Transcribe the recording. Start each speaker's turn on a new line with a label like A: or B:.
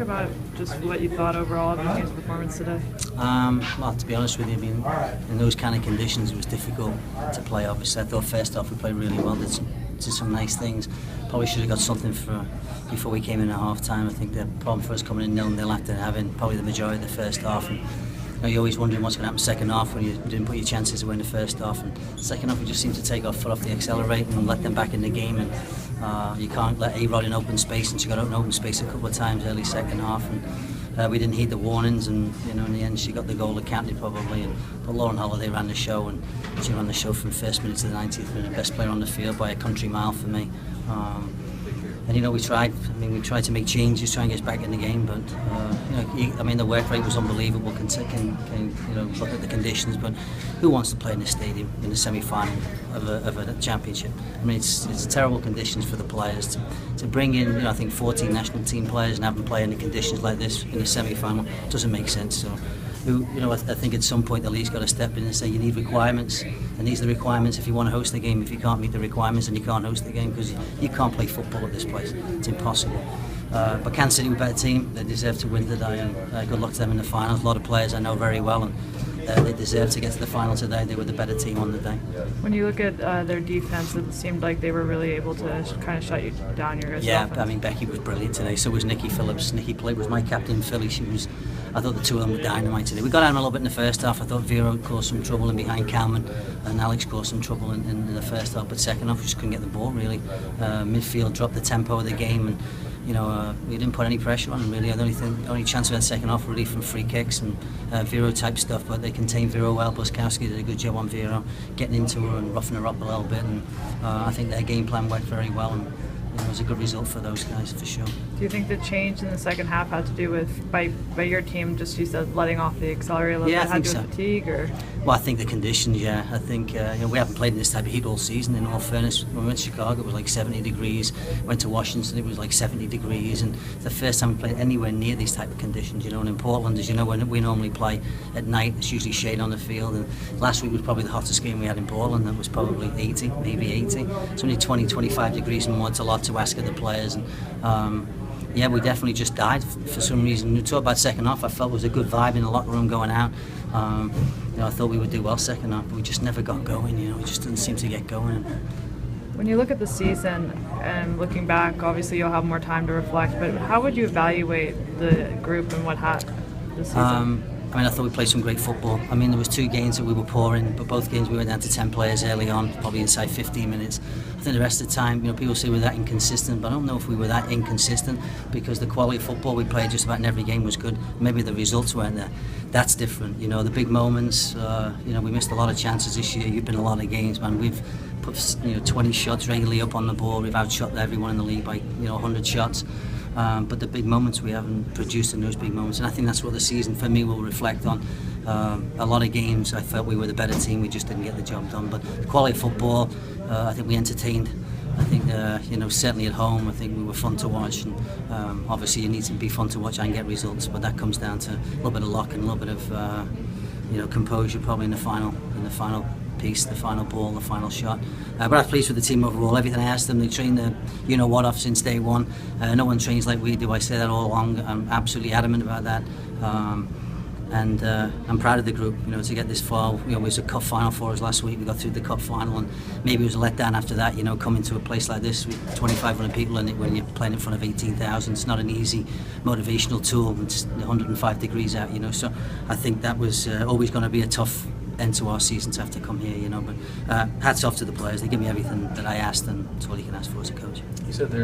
A: about just what you thought overall of your team's performance today?
B: Well, to be honest with you, I mean, in those kind of conditions, it was difficult to play. Obviously, I thought first off we played really well, did some nice things. Probably should have got something before we came in at half time. I think the problem for us coming in 0-0 after having probably the majority of the first half. And, you're always wondering what's going to happen second half when you didn't put your chances away in the first half. And second half, we just seemed to take our foot off the accelerator and let them back in the game. And you can't let A-Rod in open space, and she got out in open space a couple of times early second half. And we didn't heed the warnings, and in the end, she got the goal that counted probably. But Lauren Holiday ran the show, and she ran the show from first minute to the 90th minute, best player on the field by a country mile for me. And we tried. I mean, we tried to make changes, try and get us back in the game. But the work rate was unbelievable. Can look at the conditions. But who wants to play in the stadium in the semi-final of a championship? I mean, it's terrible conditions for the players to bring in. I think 14 national team players and have them play in the conditions like this in the semi-final doesn't make sense. So. I think at some point the league's got to step in and say you need requirements, and these are the requirements if you want to host the game. If you can't meet the requirements, then you can't host the game, because you can't play football at this place. It's impossible. But Kansas City were a better team. They deserve to win today, and good luck to them in the finals. A lot of players I know very well, and they deserve to get to the final today. They were the better team on the day.
A: When you look at their defense, it seemed like they were really able to kind of shut you down. Your offense.
B: I mean, Becky was brilliant today. So was Nikki Phillips. Nikki was my captain in Philly. I thought the two of them were dynamite today. We got at them a little bit in the first half. I thought Vera caused some trouble in behind Calman, and Alex caused some trouble in the first half. But second half, we just couldn't get the ball really. Midfield dropped the tempo of the game, and we didn't put any pressure on them really. The only chance we had second half really from free kicks and Vero type stuff. But they contained Vero well. Buskowski did a good job on Vero, getting into her and roughing her up a little bit. And I think their game plan worked very well. And, it was a good result for those guys, for sure.
A: Do you think the change in the second half had to do with, by your team, just you said letting off the accelerator a little bit?
B: I think so.
A: Fatigue, or?
B: Well, I think the conditions, yeah. I think we haven't played in this type of heat all season, in all fairness. When we went to Chicago, it was like 70 degrees. Went to Washington, it was like 70 degrees. And it's the first time we played anywhere near these type of conditions, And in Portland, as you know, when we normally play at night, it's usually shade on the field. And last week was probably the hottest game we had in Portland. That was probably 80, maybe 80. It's only 20, 25 degrees more. It's a lot to ask of the players. And we definitely just died for some reason. You talk about second half, I felt it was a good vibe in the locker room going out. I thought we would do well second half, but we just never got going. We just didn't seem to get going.
A: When you look at the season and looking back, obviously you'll have more time to reflect, but how would you evaluate the group and what happened this season?
B: I thought we played some great football. There was 2 games that we were poor in, but both games we went down to 10 players early on, probably inside 15 minutes. I think the rest of the time, people say we're that inconsistent, but I don't know if we were that inconsistent, because the quality of football we played just about in every game was good. Maybe the results weren't there. That's different. The big moments, we missed a lot of chances this year. You've been in a lot of games, man. We've put 20 shots regularly up on the board. We've outshot everyone in the league by 100 shots. But the big moments we haven't produced in those big moments, and I think that's what the season for me will reflect on. A lot of games I felt we were the better team, we just didn't get the job done. But the quality of football, I think we entertained. I think certainly at home, I think we were fun to watch. And obviously you need to be fun to watch and get results, but that comes down to a little bit of luck and a little bit of composure probably in the final piece, the final ball, the final shot. But I was pleased with the team overall. Everything I asked them, they trained the off since day one. No one trains like we do. I say that all along. I'm absolutely adamant about that. And I'm proud of the group, to get this far. It was a cup final for us last week. We got through the cup final, and maybe it was a letdown after that, coming to a place like this with 2,500 people in it when you're playing in front of 18,000. It's not an easy motivational tool. It's 105 degrees out, So I think that was always going to be a tough end to our season to have to come here, But hats off to the players. They give me everything that I asked, and that's all you can ask for as a coach.
C: You said